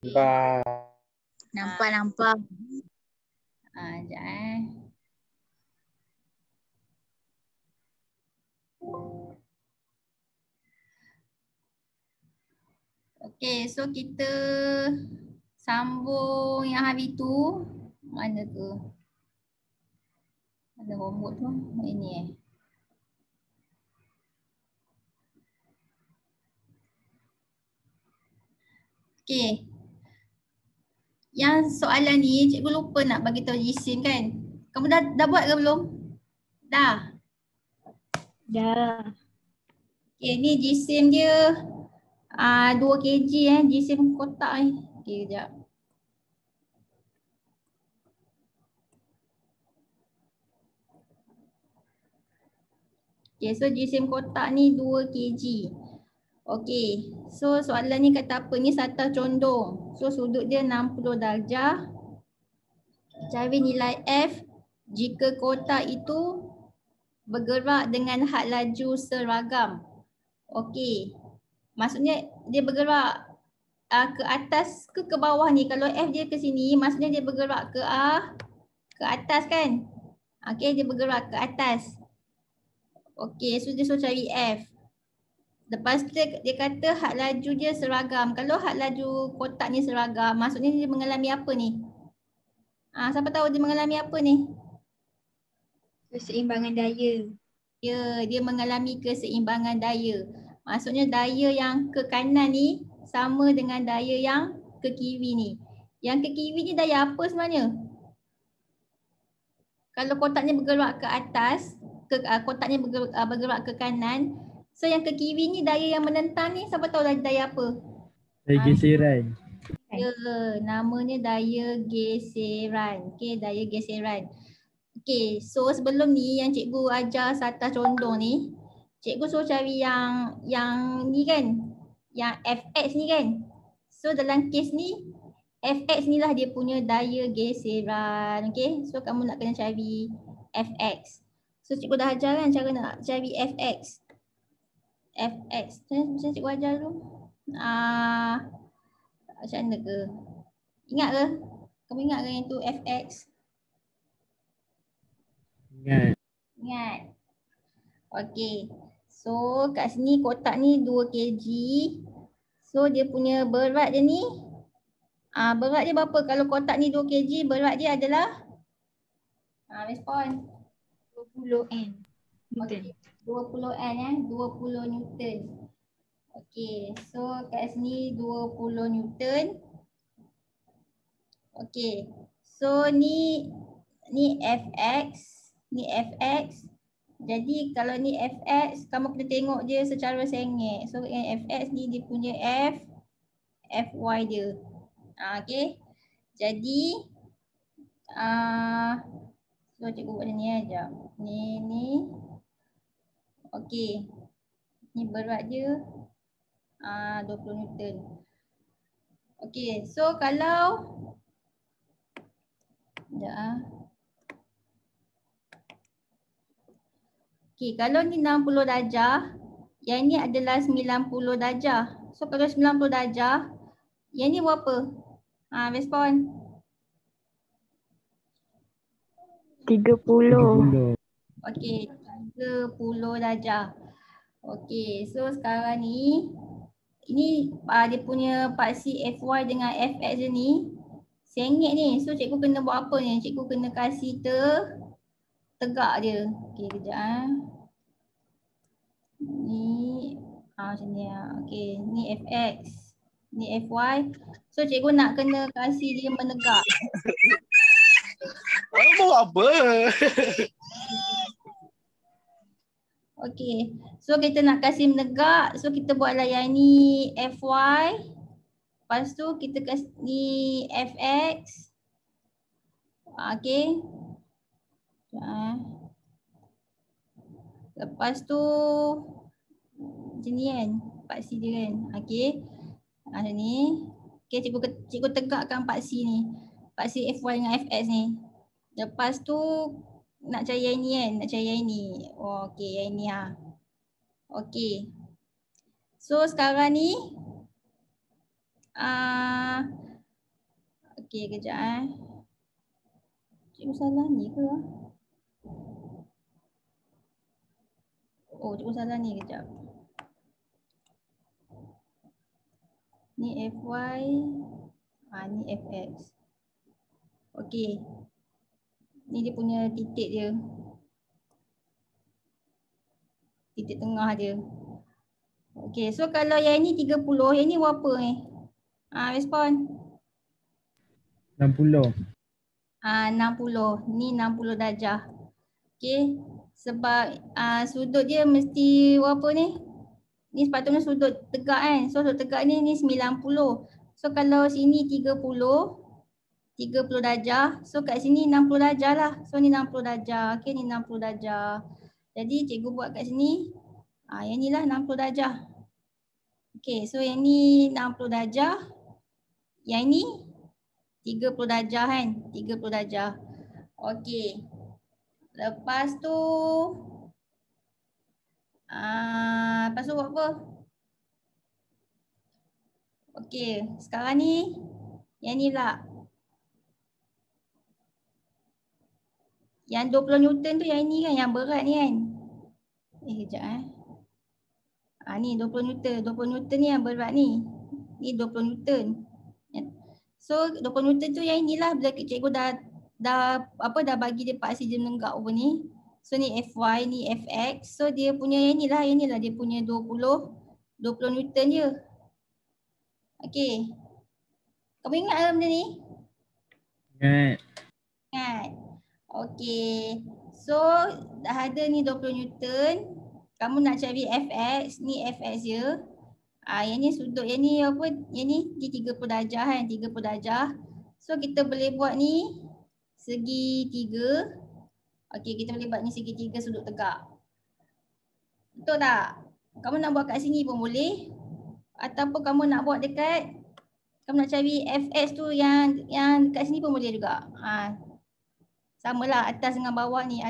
Nampak. Sekejap Okey, so kita sambung yang hari tu. Mana tu? Ada homework tu. Ini Okey. Yang soalan ni cikgu lupa nak bagi tahu jisim kan. Kamu dah buat ke belum? Dah. Okey, ni jisim dia 2 kg jisim kotak ni. Okey, kejap. Okay, so jisim kotak ni 2 kg. Okay, so soalan ni kata apa? Ni satah condong. So sudut dia 60 darjah. Cari nilai F jika kotak itu bergerak dengan had laju seragam. Okay, maksudnya dia bergerak ke atas ke bawah ni. Kalau F dia ke sini, maksudnya dia bergerak ke atas kan? Okay, dia bergerak ke atas. Okay, so dia suruh cari F. Lepas tu dia kata had laju dia seragam. Kalau had laju kotak ni seragam, maksudnya dia mengalami apa ni? Siapa tahu dia mengalami apa ni? Keseimbangan daya. Ya, dia mengalami keseimbangan daya. Maksudnya daya yang ke kanan ni sama dengan daya yang ke kiri ni. Yang ke kiri ni daya apa sebenarnya? Kalau kotak ni bergerak ke atas, kotak ni bergerak ke kanan. So yang ke kiri ni daya yang menentang ni siapa tahu daya apa? Daya geseran. Ya, namanya daya geseran. Okey, daya geseran. Okey, so sebelum ni yang cikgu ajar satah condong ni, cikgu suruh cari yang ni kan, yang Fx ni kan. So dalam kes ni, Fx ni lah dia punya daya geseran. Okey, so kamu nak kena cari Fx. So cikgu dah ajar kan cara nak cari Fx. Fx, macam cikgu ajar dulu. Macam mana ke? Ingat ke? Kamu ingat ke yang tu Fx? Ingat. Okey. So kat sini kotak ni 2 kg. So dia punya berat dia ni berat dia berapa? Kalau kotak ni 2 kg, berat dia adalah respon 20 N. Okay. 20 N 20 Newton. Okey, so kat sini 20 Newton. Okey. So ni Fx, ni Fx. Jadi kalau ni Fx, kamu kena tengok dia secara sengit. So yang Fx ni dia punya Fy dia. Okey. Jadi so cikgu buat ni sekejap. Ni. Okey. Ni berat dia 20 Newton. Okey, so kalau Okey, kalau ni 60 darjah, yang ni adalah 90 darjah. So kalau 90 darjah, yang ni berapa? Respon. 30. Okey, 30 darjah. Okey, so sekarang ni ini dia punya paksi Fy dengan Fx dia ni sengit ni. So cikgu kena buat apa ni? Cikgu kena kasih tegak dia. Okey, kejap Ni macam ni Okey, ni Fx, ni Fy. So cikgu nak kena kasih dia menegak. Mau apa? Okey, so kita nak kasih menegak. So kita buatlah yang ni Fy. Lepas tu kita kasih ni Fx. Okey. Lepas tu macam ni kan, paksi dia kan. Okey. Macam ni. Okey, cikgu tegakkan paksi ni. Paksi Fy dengan Fx ni. Lepas tu nak cari yang ni kan, nak cari yang ni. Okey, yang ni Okey. So sekarang ni Okey, kejap Cikgu salah ni ke? Oh, cikgu salah ni kejap. Ni FY, ni FX. Okey. Ni dia punya titik dia. Titik tengah dia. Okey, so kalau yang ni 30, yang ni berapa ni? Respon. 60. 60. Ni 60 darjah. Okey. Sebab sudut dia mesti berapa ni? Ni sepatutnya sudut tegak kan. So sudut tegak ni 90. So kalau sini 30 darjah. So kat sini 60 darjah lah. So ni 60 darjah. Okey, ni 60 darjah. Jadi cikgu buat kat sini. Yang ni lah 60 darjah. Okey, so yang ni 60 darjah. Yang ni 30 darjah kan. 30 darjah. Okey. Lepas tu buat apa? Okey, sekarang ni yang ni pula. Yang 20 Newton tu yang ini kan, yang berat ni kan. Kejap ni 20 Newton. 20 Newton ni yang berat ni. Ni 20 Newton. So 20 Newton tu yang inilah bila cikgu dah bagi dia paksi dia menenggak over ni. So ni FY, ni FX. So dia punya yang inilah dia punya 20 Newton je. Okey. Kamu ingat tak benda ni? Ingat. Okey. So dah ada ni 20 Newton. Kamu nak cari FX, ni FX je. Yang ni sudut, yang ni apa? Yang ni dia 30 darjah kan, 30 darjah. So kita boleh buat ni segi 3. Okey, kita boleh buat ni segi 3 sudut tegak. Betul tak? Kamu nak buat kat sini pun boleh. Ataupun kamu nak buat dekat, kamu nak cari FX tu yang kat sini pun boleh juga. Samalah atas dengan bawah ni,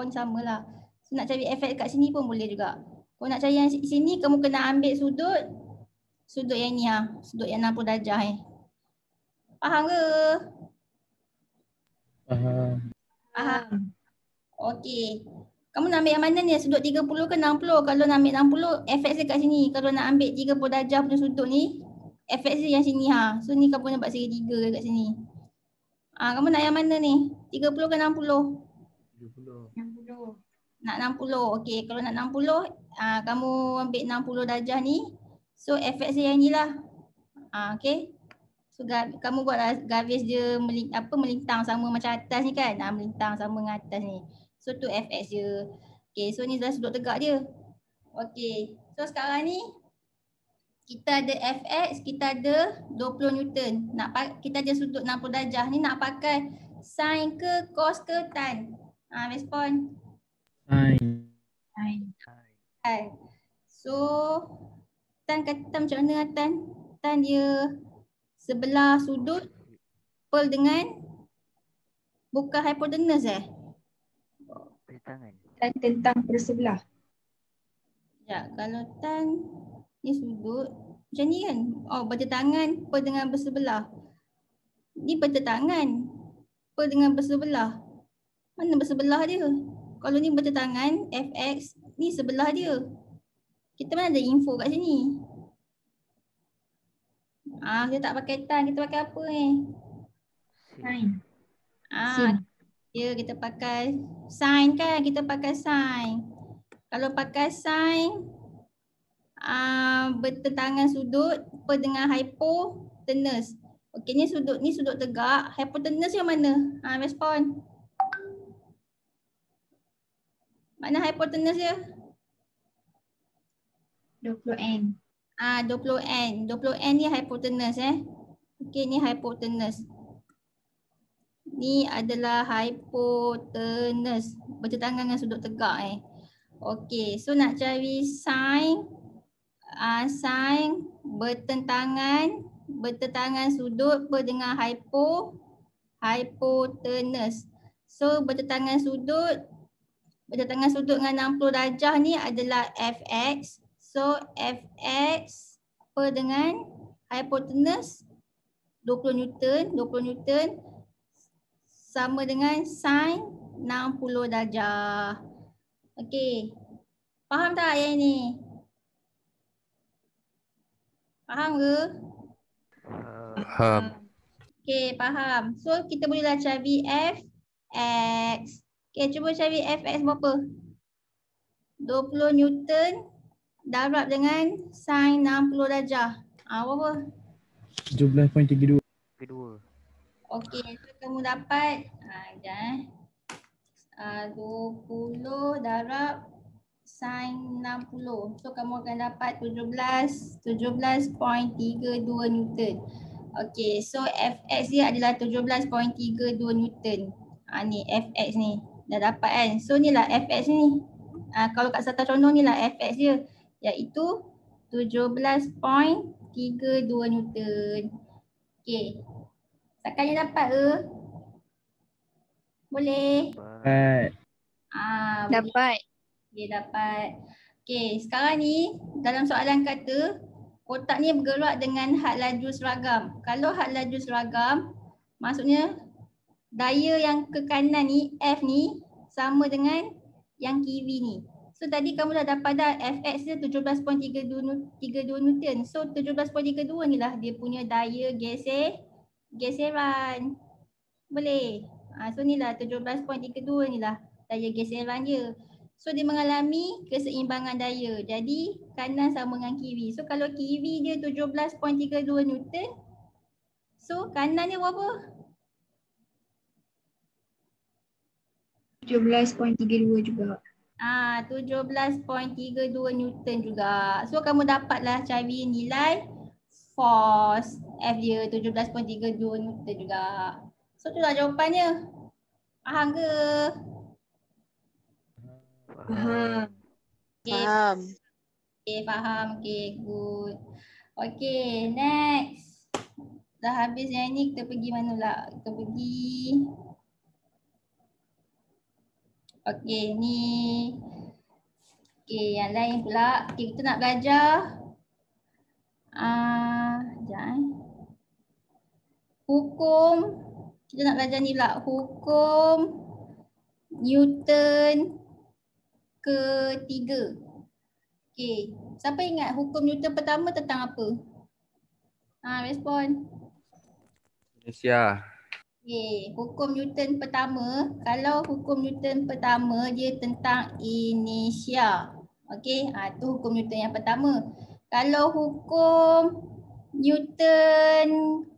samalah. So nak cari efek kat sini pun boleh juga. Kalau nak cari yang sini, kamu kena ambil sudut yang ni sudut yang 60 darjah ni. Faham ke? Faham. Okey. Kamu nak ambil yang mana ni? Sudut 30 ke 60? Kalau nak ambil 60, efek dia kat sini. Kalau nak ambil 30 darjah punya sudut ni, efek dia yang sini So ni kamu kena buat segi 3 kat sini. Kamu nak yang mana ni? 30 ke 60? 60. Nak 60. Okey, kalau nak 60, kamu ambil 60 darjah ni. So efek saya yang ni lah. Okey. So kamu buatlah garis dia melintang sama macam atas ni kan. Melintang sama dengan atas ni. So tu efek dia. Okey, so ni dah sudut tegak dia. Okey. So sekarang ni kita ada FX, kita ada 20 Newton. Kita ada sudut 60 darjah. Ni nak pakai sin ke cos ke tan? Respon. Sin. So tan kata macam mana tan? Tan dia sebelah sudut per dengan bukan hipotenus Tan tentang bersebelah. Ya, kalau tan ni sudut macam ni kan. Bertentangan per dengan bersebelah. Ni bertentangan per dengan bersebelah. Mana bersebelah dia? Kalau ni bertentangan, FX, ni sebelah dia. Kita mana ada info kat sini? Kita tak pakai tan, kita pakai apa ni? Sin. Ya, kita pakai sin kan? Kita pakai sin. Kalau pakai sin, bertentangan sudut per dengan hipotenus. Okey, ni sudut tegak. Hipotenus yang mana? Respon. Mana hipotenus dia? 20N. 20N. 20N ni hipotenus Okey, ni hipotenus. Ni adalah hipotenus. Bertentangan dengan sudut tegak Okey, so nak cari sin. Sin bertentangan sudut per dengan hipotenus. So bertentangan sudut dengan 60 darjah ni adalah FX. So FX per dengan hipotenus 20 Newton sama dengan sin 60 darjah. Okey. Faham tak yang ini? Faham ke? Faham. Okey, faham. So kita bolehlah cari Fx. Okey, cuba cari Fx berapa? 20 Newton darab dengan sin 60 darjah. Berapa? 17.32. Kedua. Okey, so kamu dapat 20 darab sin 60. So kamu akan dapat 17.32 Newton. Okey, so Fx dia adalah 17.32 Newton. Ni Fx ni. Dah dapat kan? So ni lah Fx ni. Kalau kat satu condong ni lah Fx dia. Iaitu 17.32 Newton. Okey. Setakat ni dapat ke? Boleh? Alright. Boleh. Dapat. Okey, dapat. Okey, sekarang ni dalam soalan kata kotak ni bergerak dengan had laju seragam. Kalau had laju seragam, maksudnya daya yang ke kanan ni, F ni sama dengan yang kiri ni. So tadi kamu dah dapat dah Fx dia 17.32 Newton. So 17.32 ni lah dia punya daya geseran. Boleh? So ni lah 17.32 ni lah daya geseran dia. So dia mengalami keseimbangan daya. Jadi kanan sama dengan kiri. So kalau kiri dia 17.32 Newton, so kanan dia berapa? 17.32 juga. 17.32 Newton juga. So kamu dapatlah cari nilai force F dia 17.32 Newton juga. So itulah jawapannya. Faham ke? Faham. Okay. Faham. Okay, faham. Okay, good. Okay, next. Dah habis yang ni, kita pergi mana pula? Kita pergi. Okay, ni. Okay, yang lain pula. Okay, kita nak belajar. Sekejap. Hukum. Kita nak belajar ni pula. Hukum Newton ketiga. Okay, siapa ingat hukum Newton pertama tentang apa? Respon. Malaysia. Okay, hukum Newton pertama. Kalau hukum Newton pertama dia tentang inersia. Okay, tu hukum Newton yang pertama. Kalau hukum Newton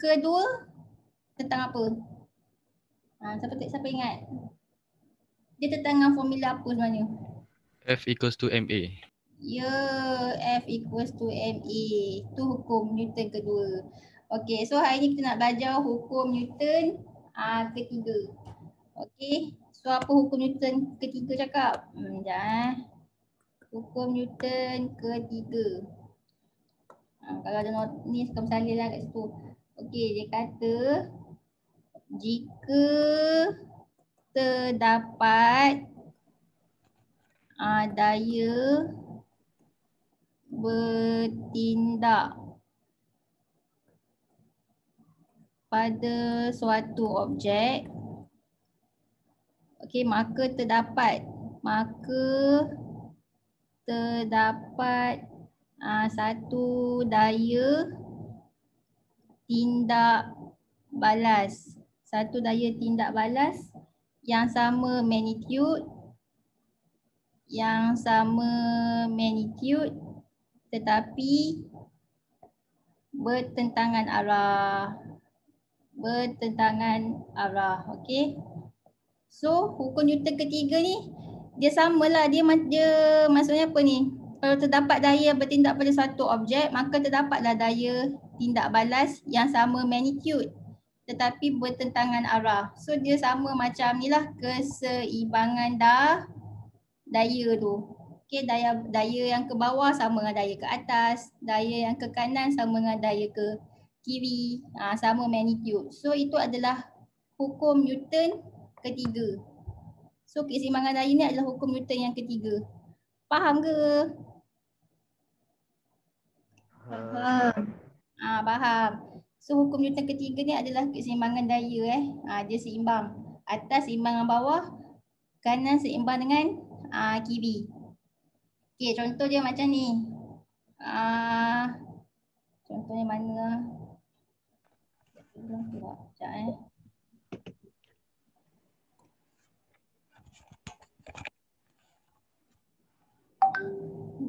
kedua tentang apa? Siapa ingat? Dia tentang formula apa sebenarnya? F equals to MA. Ya, F equals to MA. Tu hukum Newton kedua. Okay, so hari ni kita nak belajar hukum Newton ketiga. Okay, so apa hukum Newton ketiga cakap? Hukum Newton ketiga. Kalau ada not ni kamu salin lah kat situ. Okay, dia kata jika terdapat daya bertindak pada suatu objek, okey, maka terdapat satu daya tindak balas. Satu daya tindak balas yang sama magnitude, tetapi bertentangan arah. Okey. So hukum Newton ketiga ni dia samalah, dia maksudnya apa ni? Kalau terdapat daya bertindak pada satu objek, maka terdapatlah daya tindak balas yang sama magnitude tetapi bertentangan arah. So dia sama macam ni lah keseimbangan daya tu. Okey, daya yang ke bawah sama dengan daya ke atas, daya yang ke kanan sama dengan daya ke kiri, sama magnitude. So itu adalah hukum Newton ketiga. So keseimbangan daya ni adalah hukum Newton yang ketiga. Faham ke? Faham. Faham. So hukum Newton ketiga ni adalah keseimbangan daya dia seimbang. Atas seimbang dengan bawah, kanan seimbang dengan kiri. Okey, contoh dia macam ni. Contohnya mana? Sekejap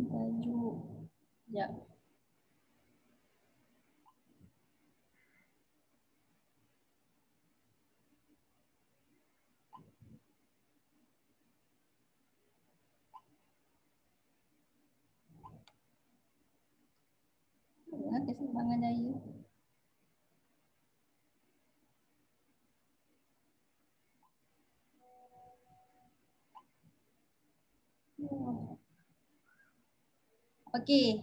tajuk. Sekejap. Keseimbangan daya. Okey.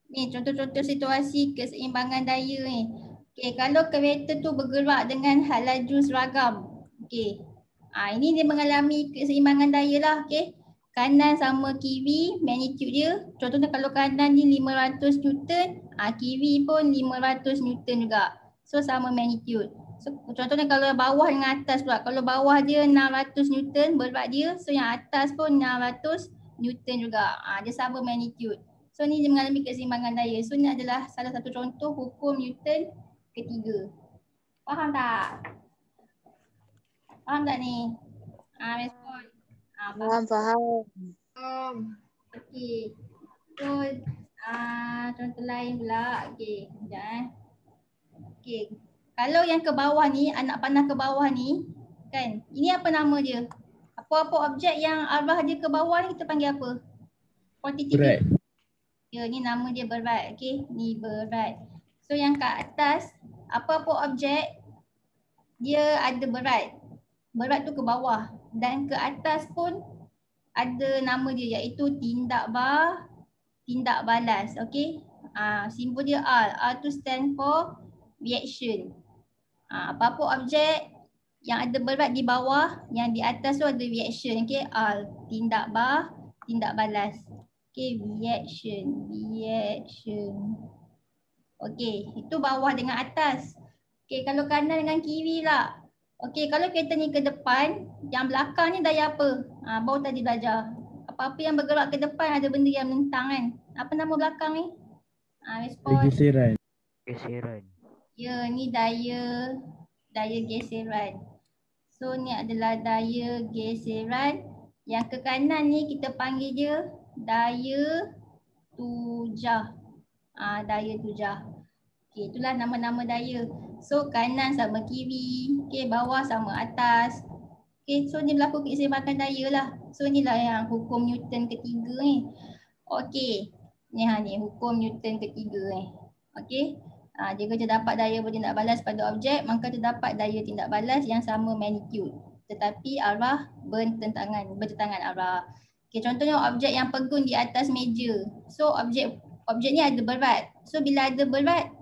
Ni contoh-contoh situasi keseimbangan daya ni. Okey, kalau kereta tu bergerak dengan had laju seragam. Okey. Ini dia mengalami keseimbangan daya lah. Okey. Kanan sama kiri, magnitude dia. Contohnya kalau kanan ni 500 Newton, kiri pun 500 Newton juga. So sama magnitude. So contohnya kalau bawah dengan atas pula. Kalau bawah dia 600 Newton berat dia, so yang atas pun 600 Newton juga. Dia sama magnitude. So ni dia mengalami keseimbangan daya. So ni adalah salah satu contoh hukum Newton ketiga. Faham tak? Faham tak ni? Respon. Faham. Okey. So contoh lain pula. Okey, sekejap Okey. Kalau yang ke bawah ni, anak panah ke bawah ni, kan? Ini apa nama dia? Apa-apa objek yang arah dia ke bawah ni kita panggil apa? Quantity. Berat. Ya, ni nama dia berat. Okey, ni berat. So yang kat atas, apa-apa objek dia ada berat. Berat tu ke bawah dan ke atas pun ada nama dia iaitu tindak balas. Okey. Simbol dia R. R tu stand for reaction. Apa-apa objek yang ada berat di bawah, yang di atas tu ada reaction. Okey, R tindak balas. Okey, reaction. Okey, itu bawah dengan atas. Okey, kalau kanan dengan kiri lah. Okey, kalau kereta ni ke depan, yang belakang ni daya apa? Baru tadi belajar. Apa-apa yang bergerak ke depan ada benda yang menentang kan? Apa nama belakang ni? Respon. Geseran. Ya, ni daya geseran. So ni adalah daya geseran. Yang ke kanan ni kita panggil dia daya tujah. Daya tujah. Okey, itulah nama-nama daya. So kanan sama kiri, okey, bawah sama atas. Okey, so ni berlaku keseimbangan daya lah. So inilah yang hukum Newton ketiga ni. Okey. Ni hukum Newton ketiga ni. Okey. Jika terdapat daya bertindak balas pada objek, maka terdapat daya tindak balas yang sama magnitude, tetapi arah bertentangan arah. Okey, contohnya objek yang pegun di atas meja. So objek ni ada berat. So bila ada berat,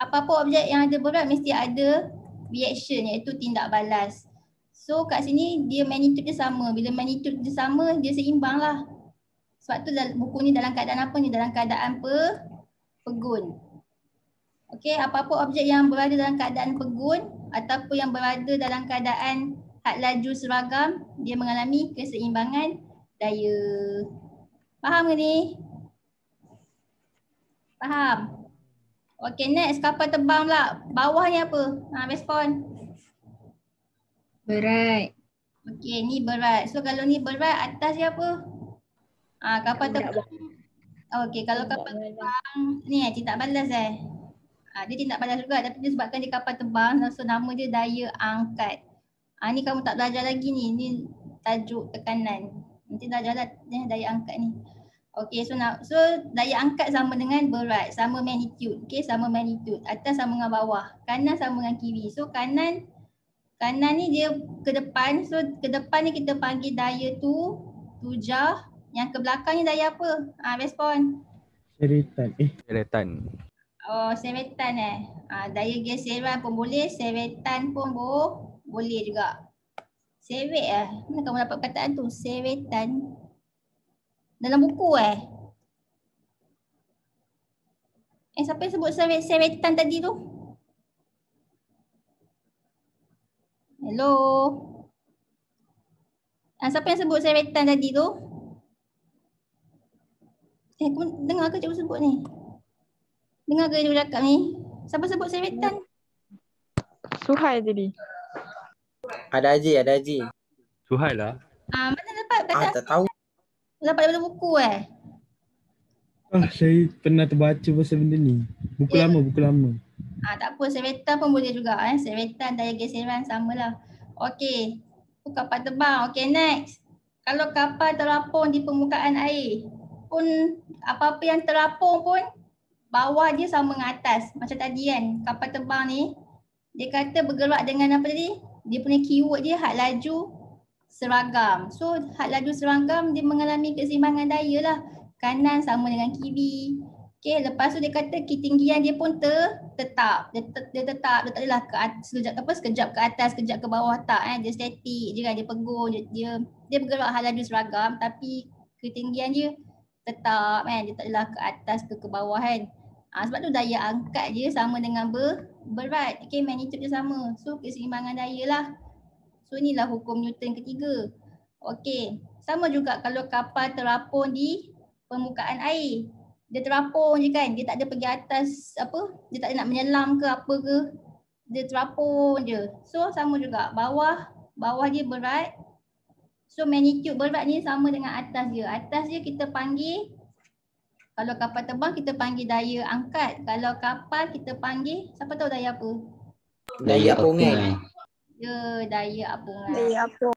apa-apa objek yang ada berat mesti ada reaction iaitu tindak balas. So kat sini dia magnitude dia sama. Bila magnitude dia sama, dia seimbang lah. Sebab tu buku ni dalam keadaan apa ni? Dalam keadaan pegun. Okey, apa-apa objek yang berada dalam keadaan pegun ataupun yang berada dalam keadaan had laju seragam, dia mengalami keseimbangan daya. Faham ke ni? Faham? Okey, next kapal terbang pula. Bawah ni apa? Respon. Berat. Okey, ni berat. So kalau ni berat, atas dia apa? Kapal terbang. Okey, kalau kapal terbang ni tindak balas dia tindak balas juga tapi disebabkan dia kapal terbang, so nama dia daya angkat. Ni kamu tak belajar lagi ni. Ni tajuk tekanan. Nanti belajarlah daya angkat ni. Okey, so daya angkat sama dengan berat, sama magnitude. Okey, sama magnitude. Atas sama dengan bawah, kanan sama dengan kiri. So kanan ni dia ke depan. So ke depan ni kita panggil daya tujah. Yang ke belakang ni daya apa? Respon. Seretan. Oh, seretan daya geseran pun boleh, seretan pun boleh juga. Seret mana kamu dapat perkataan tu? Seretan. Dalam buku siapa yang sebut seretan tadi tu? Hello. Siapa yang sebut seretan tadi tu? Aku dengar ke cikgu sebut ni? Dengar ke cikgu cakap ni? Siapa sebut seretan? Suhai tadi. Ada Haji. Suhail lah. Mana dapat kat Tak tahu. dapat daripada buku Saya pernah terbaca pasal benda ni. Buku Ya. lama. Tak apa, seretan pun boleh juga Seretan, daya geseran samalah. Okey. Tu kapal terbang. Okey, next. Kalau kapal terapung di permukaan air pun apa-apa yang terapung pun bawah dia sama dengan atas. Macam tadi kan, kapal terbang ni dia kata bergerak dengan apa tadi? Dia punya keyword dia had laju seragam. So had laju seragam dia mengalami keseimbangan daya lah. Kanan sama dengan kiri. Okey, lepas tu dia kata ketinggian dia pun tetap. Dia tetap, dia tak adalah sekejap ke atas, sekejap ke bawah tak Dia statik je kan, dia pegun, dia bergerak had laju seragam tapi ketinggian dia tetap dia tak adalah ke atas ke bawah kan. Sebab tu daya angkat dia sama dengan berat. Okey, magnitude dia sama. So keseimbangan daya lah. So inilah hukum Newton ketiga. Okey, sama juga kalau kapal terapung di permukaan air. Dia terapung je kan, dia tak ada pergi atas dia tak ada nak menyelam ke apa ke. Dia terapung je. So sama juga, bawah dia berat. So magnitude berat ni sama dengan atas dia. Atas dia kita panggil, kalau kapal terbang kita panggil daya angkat. Kalau kapal kita panggil, siapa tahu daya apa? Daya apungan. Ya, daya apungan. Daya apa?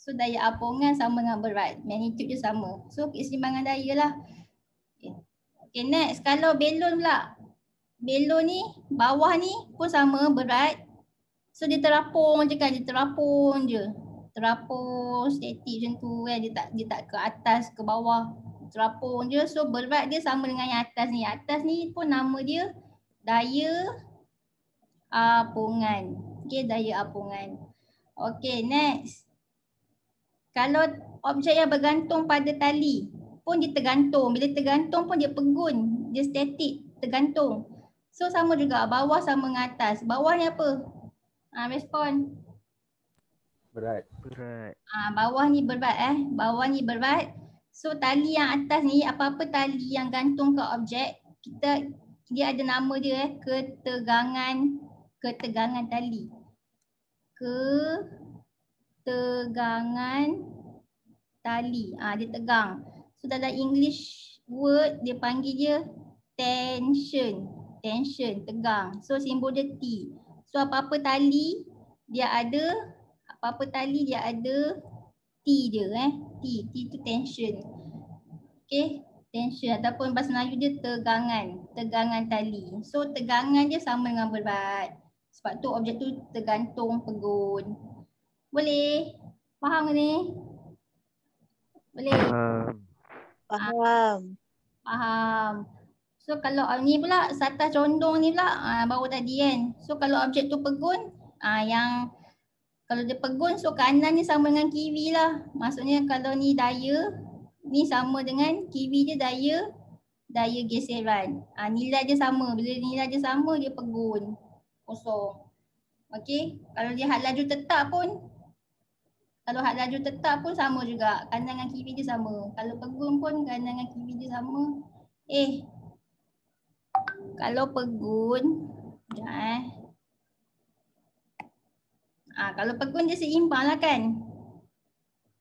So daya apungan sama dengan berat. Magnitude dia sama. So keseimbangan daya lah. Okay, next. Kalau belon pula. Belon ni, bawah ni pun sama berat. So dia terapung je kan, dia terapung je. Terapung statik macam tu kan. Dia tak ke atas, ke bawah. Terapung je. So berat dia sama dengan yang atas ni. Atas ni pun nama dia daya apungan. Okay, daya apungan. Okay, next. Kalau objek yang bergantung pada tali pun dia tergantung. Bila tergantung pun dia pegun. Dia statik, tergantung. So sama juga, bawah sama dengan atas. Bawah ni apa? Respon. Berat. Bawah ni berat Bawah ni berat. So tali yang atas ni, apa-apa tali yang gantung ke objek, dia ada nama dia ketegangan tali. Ketegangan tali. Dia tegang. So dalam English word dia panggil dia tension. Tension, tegang. So simbol dia T. So apa-apa tali dia ada T dia T tu tension. Okay, tension ataupun bahasa Melayu dia tegangan tali. So tegangan dia sama dengan berat. Sebab tu objek tu tergantung pegun. Boleh? Faham ke ni? Boleh? Faham. So kalau ni pula satas condong ni pula baru tadi kan. So kalau objek tu pegun, yang kalau dia pegun, so kanan ni sama dengan kiri lah. Maksudnya kalau ni daya, ni sama dengan kiri dia daya geseran. Nilai dia sama. Bila nilai dia sama, dia pegun. Kosong. Okey. Kalau dia had laju tetap pun, sama juga. Kanan dengan kiri dia sama. Kalau pegun pun kanan dengan kiri dia sama. Kalau pegun, kalau pegun dia seimbang lah kan.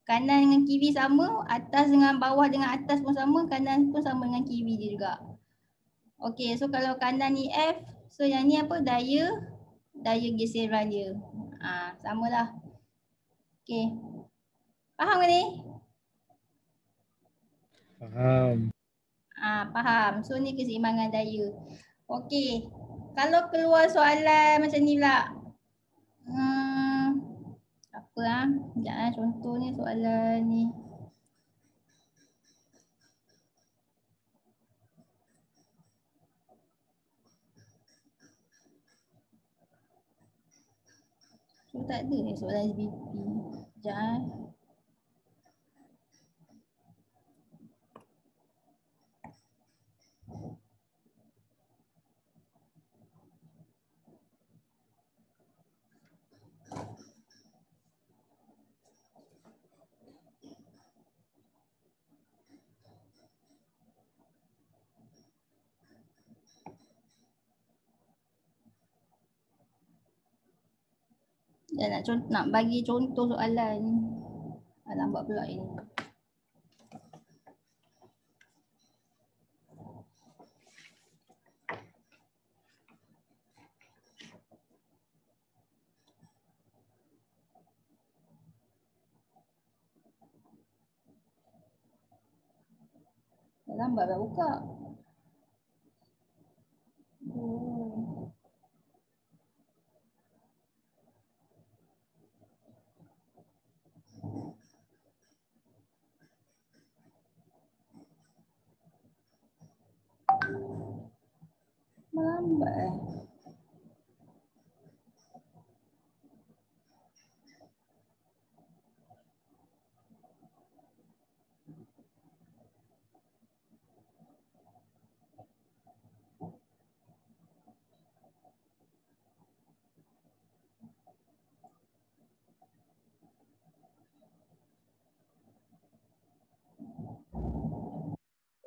Kanan dengan kiri sama, atas dengan bawah dengan atas pun sama, kanan pun sama dengan kiri dia juga. Okey, so kalau kanan ni F, so yang ni apa? Daya geseran dia. Samalah. Okey. Faham ke ni? Faham. Faham. So ni keseimbangan daya. Okey. Kalau keluar soalan macam ni pula. Apa sekejap contohnya soalan ni. So tak ada ni soalan SBP. Sekejap nak bagi contoh soalan. Lambat pula ini. Lambat dah buka. Oh. Lambat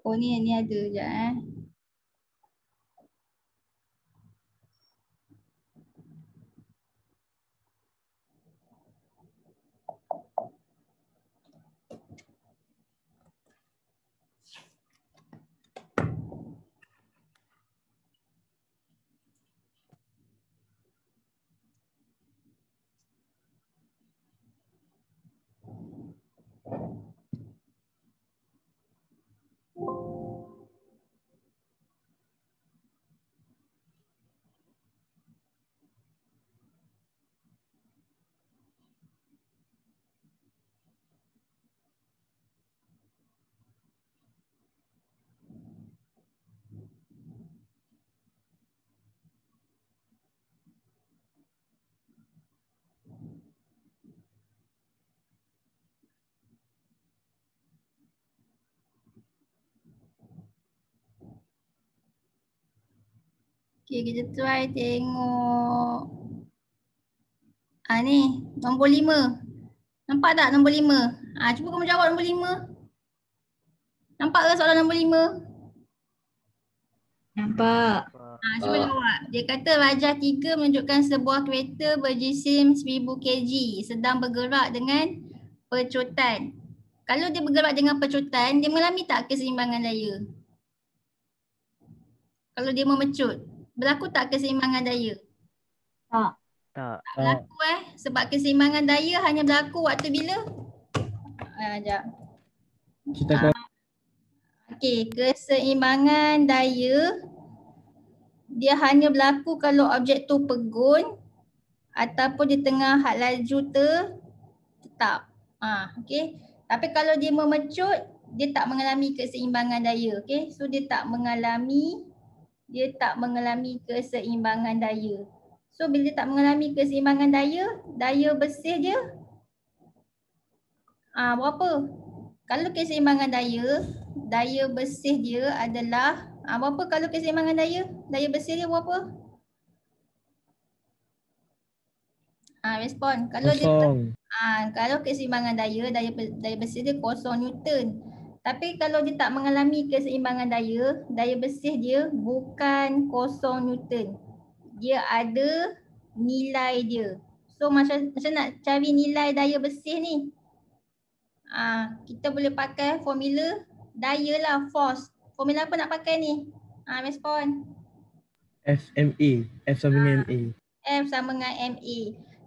Oh ni ada sekejap Okay, kita try tengok. Ni nombor 5. Nampak tak nombor 5? Cuba kamu jawab nombor 5. Nampak ke soalan nombor 5? Nampak. Cuba jawab. Dia kata rajah 3 menunjukkan sebuah kereta berjisim 1000 kg sedang bergerak dengan pecutan. Kalau dia bergerak dengan pecutan, dia mengalami tak keseimbangan daya? Kalau dia memecut, berlaku tak keseimbangan daya? Tak. Tak. Tak berlaku sebab keseimbangan daya hanya berlaku waktu bila? Sekejap. Kita kau Okey, keseimbangan daya dia hanya berlaku kalau objek tu pegun ataupun di tengah had laju tetap. Okey. Tapi kalau dia memecut, dia tak mengalami keseimbangan daya. Okey. So dia tak mengalami keseimbangan daya. So bila dia tak mengalami keseimbangan daya, daya bersih dia berapa? Kalau keseimbangan daya bersih dia adalah berapa kalau keseimbangan daya? Daya bersih dia berapa? Respon. Kalau dia kosong. kalau keseimbangan daya bersih dia 0 Newton. Tapi kalau dia tak mengalami keseimbangan daya bersih dia bukan 0 Newton. Dia ada nilai dia. So macam nak cari nilai daya bersih ni? Kita boleh pakai formula daya lah, force. Formula apa nak pakai ni? Respon. FMA. F sama dengan MA. F sama dengan MA.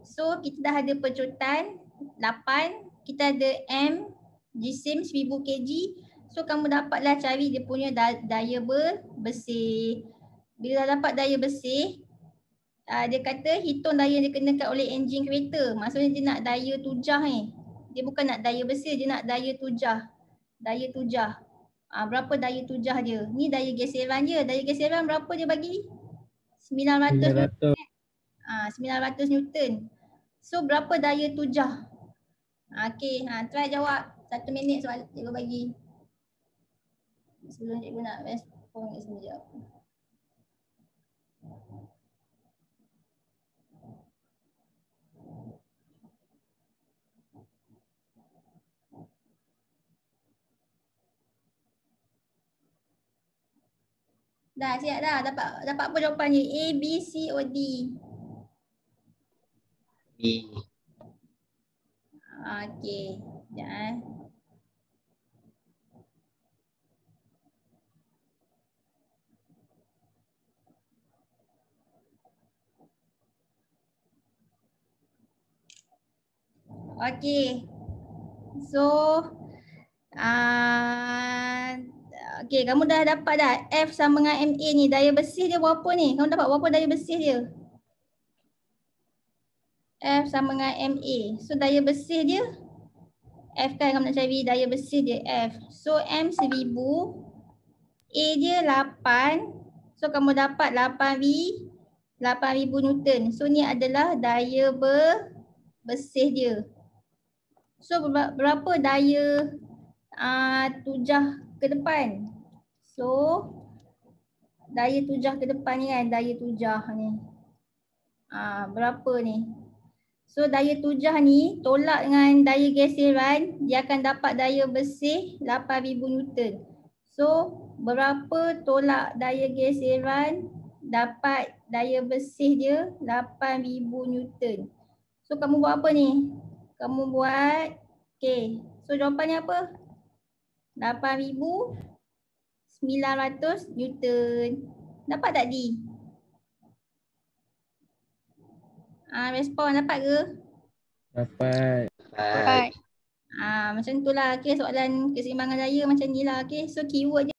So kita dah ada pecutan 8, kita ada M jisim 1000 kg. So kamu dapatlah cari dia punya daya bersih. Bila dah dapat daya bersih, dia kata hitung daya yang dikenakan oleh enjin kereta. Maksudnya dia nak daya tujah ni. Dia bukan nak daya bersih, dia nak daya tujah. Daya tujah. Berapa daya tujah dia? Ni daya geseran dia. Daya geseran berapa dia bagi? 900 Newton. 900 Newton. So berapa daya tujah? Okey, try jawab. 1 minit soal cikgu bagi. Sebelum cikgu nak respon kat sini jap. Dah siap dah. Dapat apa jawapannya? A, B, C, O, D. B. Okey. Sekejap Okey. So okey, kamu dah dapat dah F sama dengan MA ni, daya bersih dia berapa ni? Kamu dapat berapa daya bersih dia? F sama dengan MA. So daya bersih dia F kan, kamu nak cari daya bersih dia F. So M 1000, A dia 8. So kamu dapat 8,000 Newton. So ni adalah daya bersih dia. So berapa daya tujah ke depan? So daya tujah ke depan ni kan, daya tujah ni. Berapa ni? So daya tujah ni tolak dengan daya geseran, dia akan dapat daya bersih 8,000 Newton. So berapa tolak daya geseran dapat daya bersih dia 8,000 Newton. So kamu buat apa ni? Kamu buat, okay. So jawapannya apa? 8,900 Newton. Dapat tak D? Respon dapat ke? Dapat. Dapat. Baik. Macam tu lah. Okay, soalan keseimbangan daya macam ni lah. Okay, so keyword